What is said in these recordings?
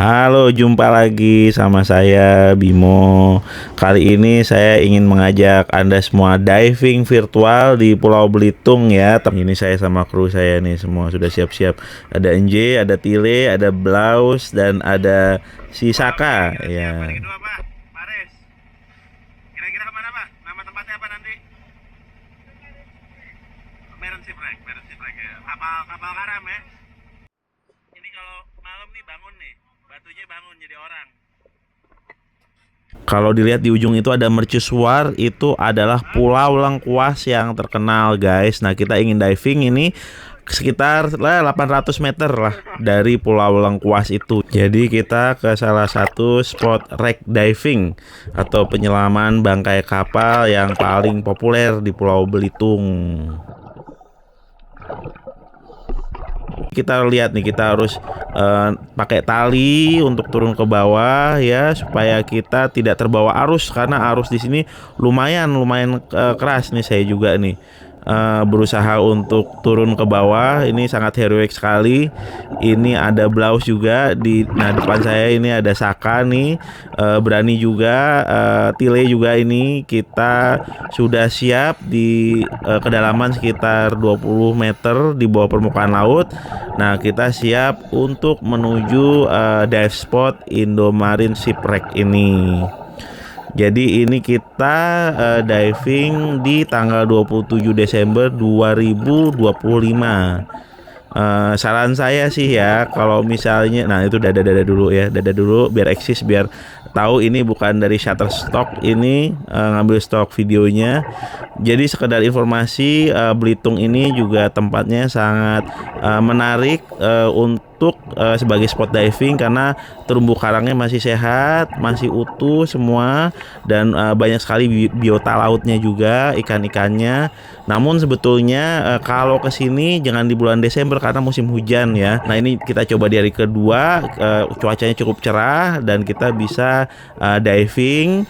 Halo, jumpa lagi sama saya Bimo. Kali ini saya ingin mengajak Anda semua diving virtual di Pulau Belitung ya. Ini saya sama kru saya nih semua sudah siap-siap. Ada NJ, ada Tile, ada Blaus dan ada si Saka ya. Hari kedua Pak, Paris. Kira-kira kemana Pak? Nama tempatnya apa nanti? Meren Shipwreck ya. Kapal karam ya. Ini kalau malam nih bangun nih, batunya bangun jadi orang. Kalau dilihat di ujung itu ada mercusuar, itu adalah Pulau Lengkuas yang terkenal guys. Nah kita ingin diving ini sekitar 800 meter lah dari Pulau Lengkuas itu. Jadi kita ke salah satu spot wreck diving atau penyelaman bangkai kapal yang paling populer di Pulau Belitung. Kita lihat nih, kita harus pakai tali untuk turun ke bawah ya, supaya kita tidak terbawa arus, karena arus di sini lumayan keras nih. Saya juga nih berusaha untuk turun ke bawah, ini sangat heroik sekali. Ini ada Blaus juga nah depan saya ini ada Saka nih, berani juga, Tile juga. Ini kita sudah siap di kedalaman sekitar 20 meter di bawah permukaan laut. Nah kita siap untuk menuju dive spot Indomarin Shipwreck ini. Jadi ini kita diving di tanggal 27 Desember 2025. Saran saya sih ya, kalau misalnya, nah itu dada dulu ya, dada dulu biar eksis, biar tahu ini bukan dari Shutterstock, ini ngambil stok videonya. Jadi sekedar informasi, Belitung ini juga tempatnya sangat menarik untuk sebagai spot diving, karena terumbu karangnya masih sehat, masih utuh semua, dan banyak sekali biota lautnya juga, ikan-ikannya. Namun sebetulnya kalau kesini jangan di bulan Desember karena musim hujan ya. Nah ini kita coba di hari kedua, cuacanya cukup cerah dan kita bisa diving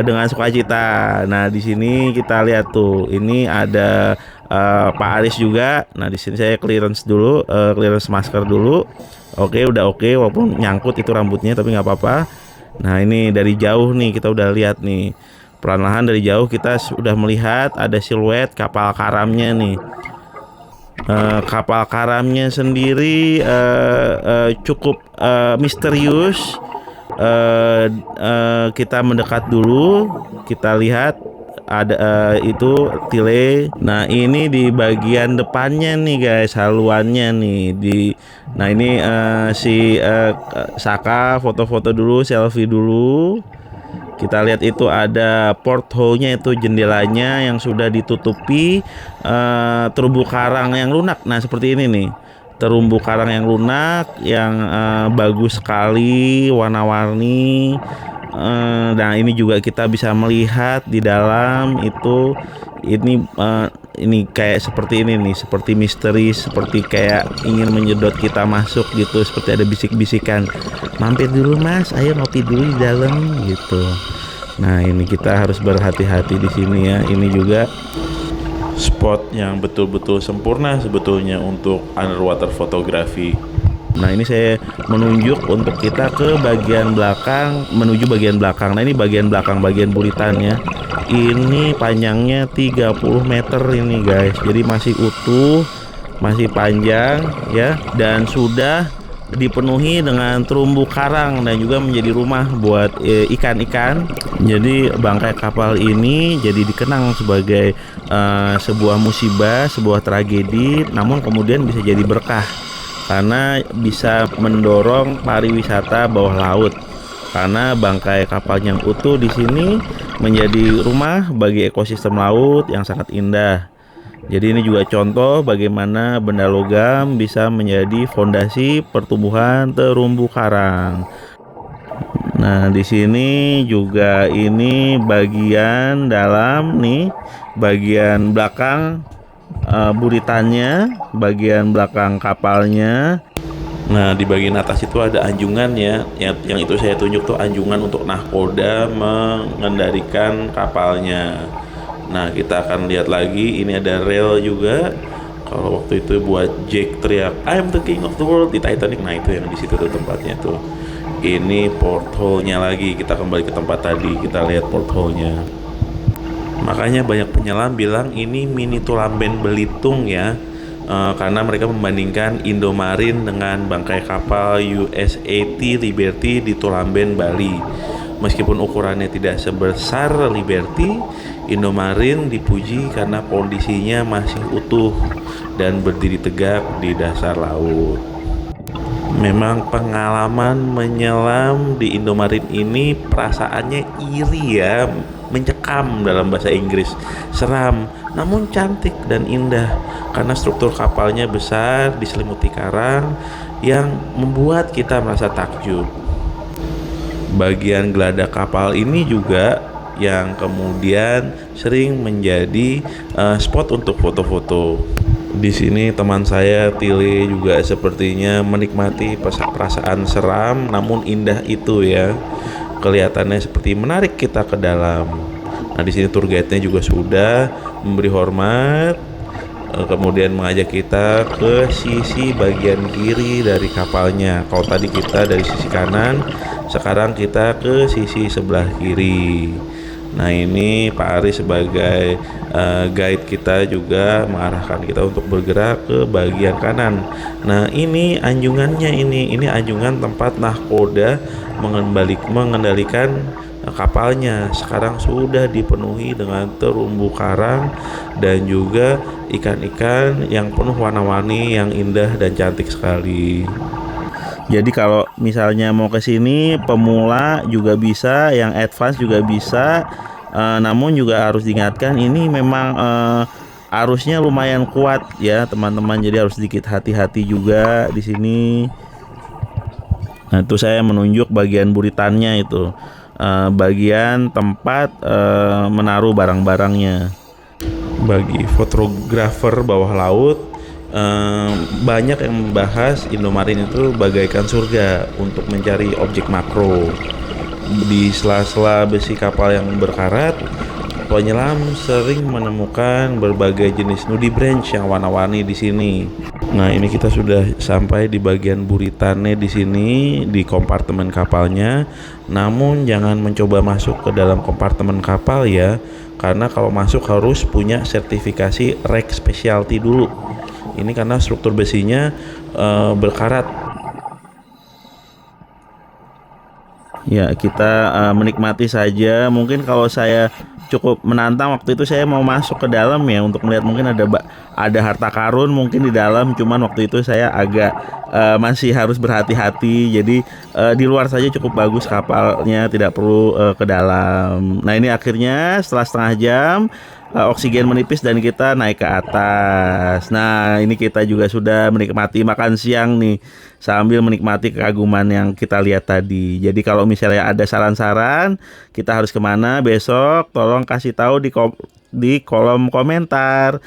dengan sukacita. Nah di sini kita lihat tuh, ini ada Pak Aris juga. Nah di sini saya clearance dulu, clearance masker dulu. Oke, udah oke, walaupun nyangkut itu rambutnya, tapi nggak apa-apa. Nah ini dari jauh nih kita udah lihat nih, perlahan dari jauh kita sudah melihat ada siluet kapal karamnya nih. Kapal karamnya sendiri cukup misterius. Kita mendekat dulu, kita lihat ada itu Tile. Nah ini di bagian depannya nih guys, haluannya nih nah ini si Saka foto-foto dulu, selfie dulu. Kita lihat itu ada porthole-nya, itu jendelanya yang sudah ditutupi terumbu karang yang lunak. Nah seperti ini nih, terumbu karang yang lunak yang bagus sekali, warna-warni. Nah ini juga kita bisa melihat di dalam itu, ini kayak seperti ini nih, seperti misteri, seperti kayak ingin menyedot kita masuk gitu, seperti ada bisik-bisikan, mampir dulu mas, ayo ngopi dulu di dalam gitu. Nah ini kita harus berhati-hati di sini ya. Ini juga spot yang betul-betul sempurna sebetulnya untuk underwater fotografi. Nah ini saya menunjuk untuk kita ke bagian belakang, menuju bagian belakang. Nah ini bagian belakang, bagian bulitannya. Ini panjangnya 30 meter ini guys. Jadi masih utuh, masih panjang ya, dan sudah dipenuhi dengan terumbu karang dan juga menjadi rumah buat ikan-ikan. Jadi bangkai kapal ini jadi dikenang sebagai sebuah musibah, sebuah tragedi, namun kemudian bisa jadi berkah karena bisa mendorong pariwisata bawah laut. Karena bangkai kapal yang utuh di sini menjadi rumah bagi ekosistem laut yang sangat indah. Jadi ini juga contoh bagaimana benda logam bisa menjadi fondasi pertumbuhan terumbu karang. Nah di sini juga ini bagian dalam nih, bagian belakang buritannya, bagian belakang kapalnya. Nah di bagian atas itu ada anjungan ya, yang itu saya tunjuk tuh anjungan untuk nahkoda mengendalikan kapalnya. Nah kita akan lihat lagi, ini ada rel juga. Kalau waktu itu buat Jake teriak I am the king of the world di Titanic, nah itu yang di situ tuh tempatnya tuh. Ini porthole-nya lagi, kita kembali ke tempat tadi, kita lihat porthole-nya. Makanya banyak penyelam bilang ini mini Tulamben Belitung ya. Karena mereka membandingkan Indomarin dengan bangkai kapal USAT Liberty di Tulamben, Bali. Meskipun ukurannya tidak sebesar Liberty, Indomarin dipuji karena kondisinya masih utuh dan berdiri tegak di dasar laut. Memang pengalaman menyelam di Indomarin ini perasaannya iri ya, mencekam dalam bahasa Inggris, seram namun cantik dan indah karena struktur kapalnya besar diselimuti karang yang membuat kita merasa takjub. Bagian geladak kapal ini juga yang kemudian sering menjadi spot untuk foto-foto. Di sini teman saya Tile juga sepertinya menikmati perasaan seram namun indah itu ya. Kelihatannya seperti menarik kita ke dalam. Nah, di sini tour guide-nya juga sudah memberi hormat, kemudian mengajak kita ke sisi bagian kiri dari kapalnya. Kalau tadi kita dari sisi kanan, sekarang kita ke sisi sebelah kiri. Nah, ini Pak Ari sebagai guide kita juga mengarahkan kita untuk bergerak ke bagian kanan. Nah, ini anjungannya, ini anjungan tempat nahkoda mengendalikan kapalnya. Sekarang sudah dipenuhi dengan terumbu karang dan juga ikan-ikan yang penuh warna-warni yang indah dan cantik sekali. Jadi kalau misalnya mau ke sini pemula juga bisa, yang advance juga bisa. Namun juga harus diingatkan ini memang arusnya lumayan kuat ya teman-teman. Jadi harus sedikit hati-hati juga di sini. Nah, itu saya menunjuk bagian buritannya itu. Bagian tempat menaruh barang-barangnya. Bagi fotografer bawah laut, banyak yang membahas Indomarin itu bagaikan surga untuk mencari objek makro. Di sela-sela besi kapal yang berkarat, penyelam sering menemukan berbagai jenis nudie branch yang warna-warni di sini. Nah, ini kita sudah sampai di bagian buritannya di sini, di kompartemen kapalnya. Namun jangan mencoba masuk ke dalam kompartemen kapal ya, karena kalau masuk harus punya sertifikasi rek specialty dulu. Ini karena struktur besinya berkarat. Ya, kita menikmati saja. Mungkin kalau saya cukup menantang waktu itu saya mau masuk ke dalam ya untuk melihat mungkin ada harta karun mungkin di dalam, cuman waktu itu saya agak masih harus berhati-hati. Jadi di luar saja cukup bagus kapalnya, tidak perlu ke dalam. Nah, ini akhirnya setelah setengah jam oksigen menipis dan kita naik ke atas. Nah, ini kita juga sudah menikmati makan siang nih sambil menikmati keaguman yang kita lihat tadi. Jadi kalau misalnya ada saran-saran kita harus kemana besok, tolong kasih tahu di kolom komentar.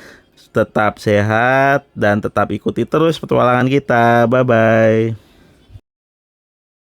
Tetap sehat dan tetap ikuti terus petualangan kita. Bye-bye.